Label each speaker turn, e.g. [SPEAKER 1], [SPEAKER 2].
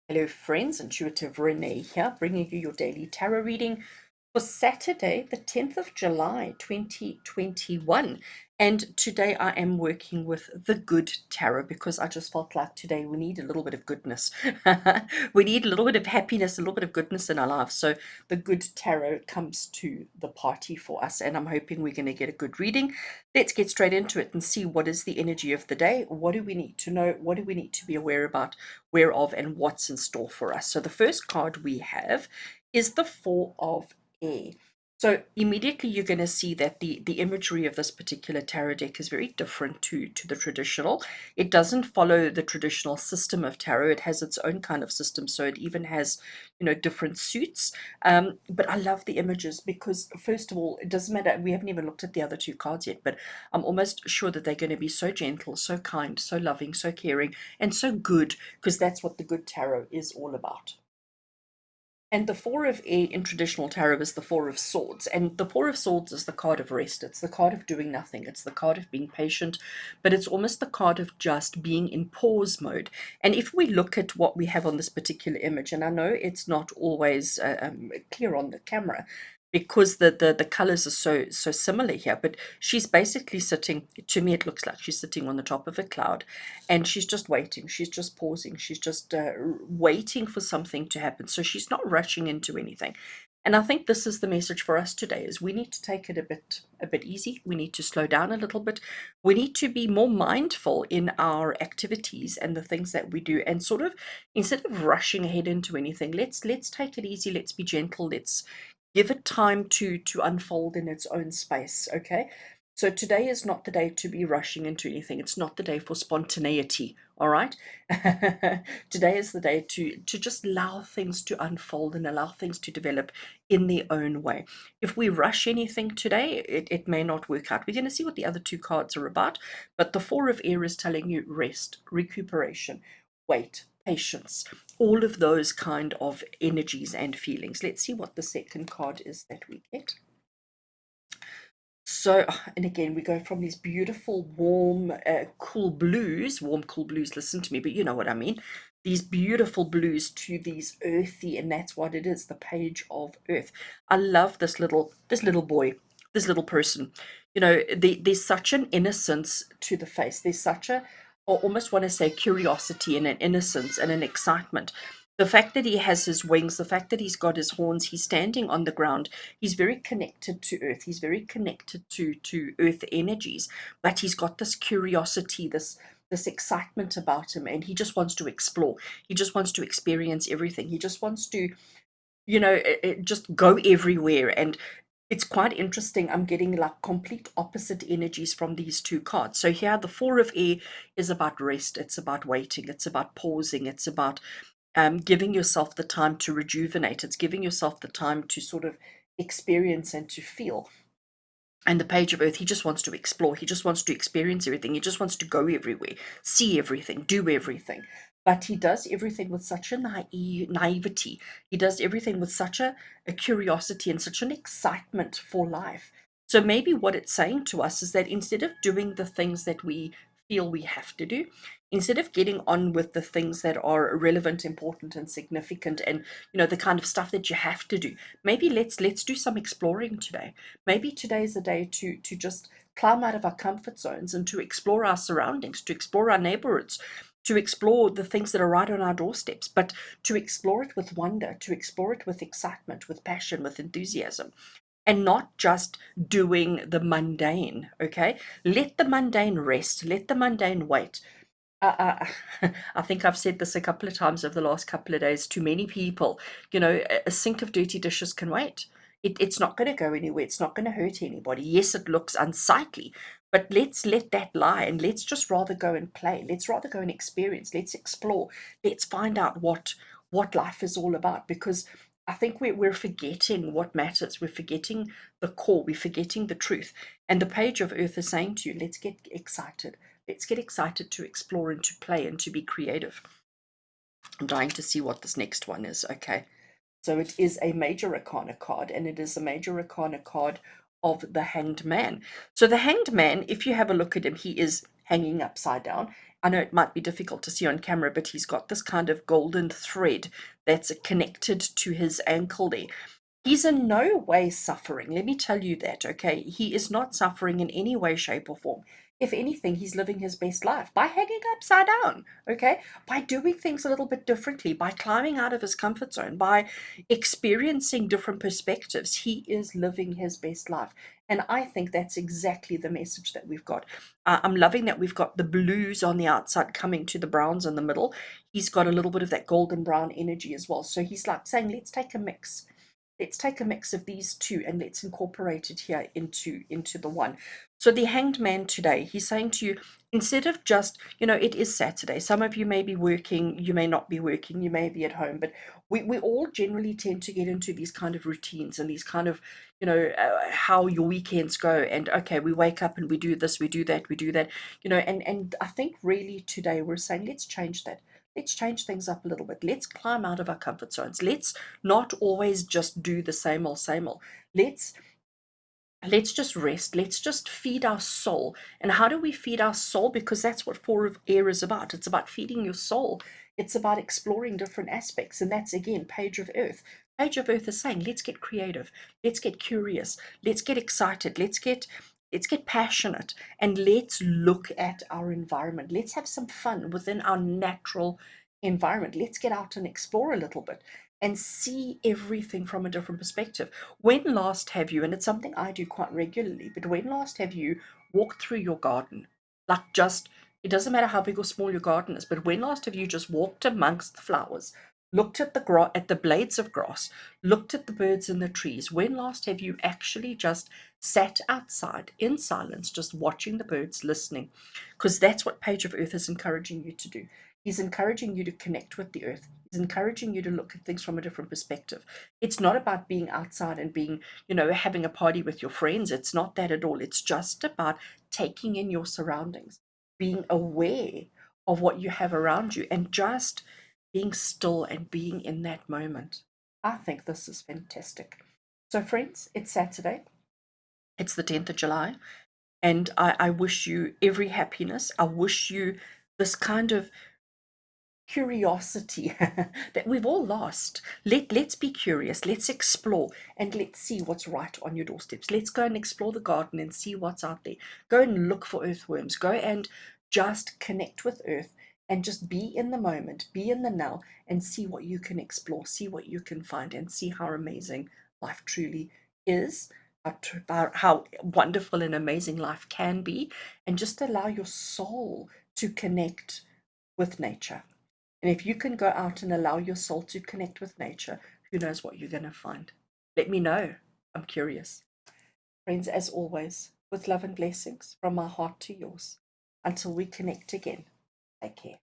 [SPEAKER 1] Hello friends, Intuitive Rene here, bringing you your daily tarot reading for Saturday, the 10th of July, 2021. And today I am working with the Good Tarot because I just felt like today we need a little bit of goodness. We need a little bit of happiness, a little bit of goodness in our lives. So the Good Tarot comes to the party for us, and I'm hoping we're going to get a good reading. Let's get straight into it and see what is the energy of the day. What do we need to know? What do we need to be aware of, and what's in store for us? So the first card we have is the Four of Air. So immediately you're going to see that the imagery of this particular tarot deck is very different to the traditional. It doesn't follow the traditional system of tarot. It has its own kind of system. So it even has, different suits. But I love the images because, first of all, it doesn't matter. We haven't even looked at the other two cards yet, but I'm almost sure that they're going to be so gentle, so kind, so loving, so caring, and so good, because that's what the good tarot is all about. And the Four of Air in traditional tarot is the Four of Swords. And the Four of Swords is the card of rest. It's the card of doing nothing. It's the card of being patient, but it's almost the card of just being in pause mode. And if we look at what we have on this particular image, and I know it's not always clear on the camera, because the colors are so similar here, but she's basically sitting, to me it looks like she's sitting on the top of a cloud, and she's just waiting, she's just pausing, she's just waiting for something to happen. So she's not rushing into anything. And I think this is the message for us today: is we need to take it a bit easy. We need to slow down a little bit. We need to be more mindful in our activities and the things that we do, and sort of, instead of rushing ahead into anything, let's take it easy, let's be gentle, let's give it time to unfold in its own space. Okay, so today is not the day to be rushing into anything. It's not the day for spontaneity. All right. Today is the day to just allow things to unfold and allow things to develop in their own way. If we rush anything today, it may not work out. We're going to see what the other two cards are about, but the Four of Air is telling you rest, recuperation, wait, patience, all of those kind of energies and feelings. Let's see what the second card is that we get. So, and again, we go from these beautiful, warm, cool blues, listen to me, but you know what I mean. These beautiful blues to these earthy, and that's what it is, the Page of Earth. I love this little boy, this little person. There's such an innocence to the face. There's such a, or almost want to say, curiosity and an innocence and an excitement. The fact that he has his wings, the fact that he's got his horns, he's standing on the ground. He's very connected to earth. He's very connected to earth energies, but he's got this curiosity, this excitement about him, and he just wants to explore. He just wants to experience everything. He just wants to, just go everywhere. And it's quite interesting. I'm getting like complete opposite energies from these two cards. So here, the Four of Air is about rest. It's about waiting. It's about pausing. It's about giving yourself the time to rejuvenate. It's giving yourself the time to sort of experience and to feel. And the Page of Earth, he just wants to explore. He just wants to experience everything. He just wants to go everywhere, see everything, do everything. But he does everything with such a naivety. He does everything with such a curiosity and such an excitement for life. So maybe what it's saying to us is that instead of doing the things that we feel we have to do, instead of getting on with the things that are relevant, important, and significant, and the kind of stuff that you have to do, maybe let's do some exploring today. Maybe today is the day to just climb out of our comfort zones and to explore our surroundings, to explore our neighborhoods, to explore the things that are right on our doorsteps, but to explore it with wonder, to explore it with excitement, with passion, with enthusiasm, and not just doing the mundane. Okay, let the mundane rest, let the mundane wait. I think I've said this a couple of times over the last couple of days to many people. A sink of dirty dishes can wait. It's not going to go anywhere. It's not going to hurt anybody. Yes, it looks unsightly, but let's let that lie, and let's just rather go and play. Let's rather go and experience. Let's explore. Let's find out what life is all about, because I think we're forgetting what matters. We're forgetting the core. We're forgetting the truth. And the Page of Earth is saying to you, let's get excited. Let's get excited to explore and to play and to be creative. I'm dying to see what this next one is. Okay. So it is a Major Arcana card, and it is a Major Arcana card of the Hanged Man. So the Hanged Man, if you have a look at him, he is hanging upside down. I know it might be difficult to see on camera, but he's got this kind of golden thread that's connected to his ankle there. He's in no way suffering. Let me tell you that, okay? He is not suffering in any way, shape, or form. If anything, he's living his best life by hanging upside down, okay? By doing things a little bit differently, by climbing out of his comfort zone, by experiencing different perspectives. He is living his best life. And I think that's exactly the message that we've got. I'm loving that we've got the blues on the outside coming to the browns in the middle. He's got a little bit of that golden brown energy as well. So he's like saying, let's take a mix. Let's take a mix of these two and let's incorporate it here into the one. So the Hanged Man today, he's saying to you, instead of just, it is Saturday. Some of you may be working, you may not be working, you may be at home, but we all generally tend to get into these kind of routines and these kind of, how your weekends go. And okay, we wake up and we do this, we do that, we do that, and I think really today we're saying, let's change that. Let's change things up a little bit. Let's climb out of our comfort zones. Let's not always just do the same old, same old. Let's just rest. Let's just feed our soul. And how do we feed our soul? Because that's what Four of Air is about. It's about feeding your soul. It's about exploring different aspects. And that's, again, Page of Earth. Page of Earth is saying, let's get creative. Let's get curious. Let's get excited. Let's get passionate, and let's look at our environment. Let's have some fun within our natural environment. Let's get out and explore a little bit and see everything from a different perspective. When last have you, and it's something I do quite regularly, but when last have you walked through your garden? Like, just, it doesn't matter how big or small your garden is, but when last have you just walked amongst the flowers, looked at the blades of grass, looked at the birds in the trees? When last have you actually just sat outside in silence, just watching the birds, listening? Because that's what Page of Earth is encouraging you to do. He's encouraging you to connect with the earth. He's encouraging you to look at things from a different perspective. It's not about being outside and being, having a party with your friends. It's not that at all. It's just about taking in your surroundings, being aware of what you have around you, and just being still and being in that moment. I think this is fantastic. So, friends, it's Saturday. It's the 10th of July. And I wish you every happiness. I wish you this kind of curiosity that we've all lost. Let's be curious. Let's explore and let's see what's right on your doorsteps. Let's go and explore the garden and see what's out there. Go and look for earthworms. Go and just connect with earth and just be in the moment, be in the now, and see what you can explore, see what you can find, and see how amazing life truly is, about how wonderful and amazing life can be, and just allow your soul to connect with nature. And if you can go out and allow your soul to connect with nature, who knows what you're going to find? Let me know. I'm curious. Friends, as always, with love and blessings from my heart to yours. Until we connect again, take care.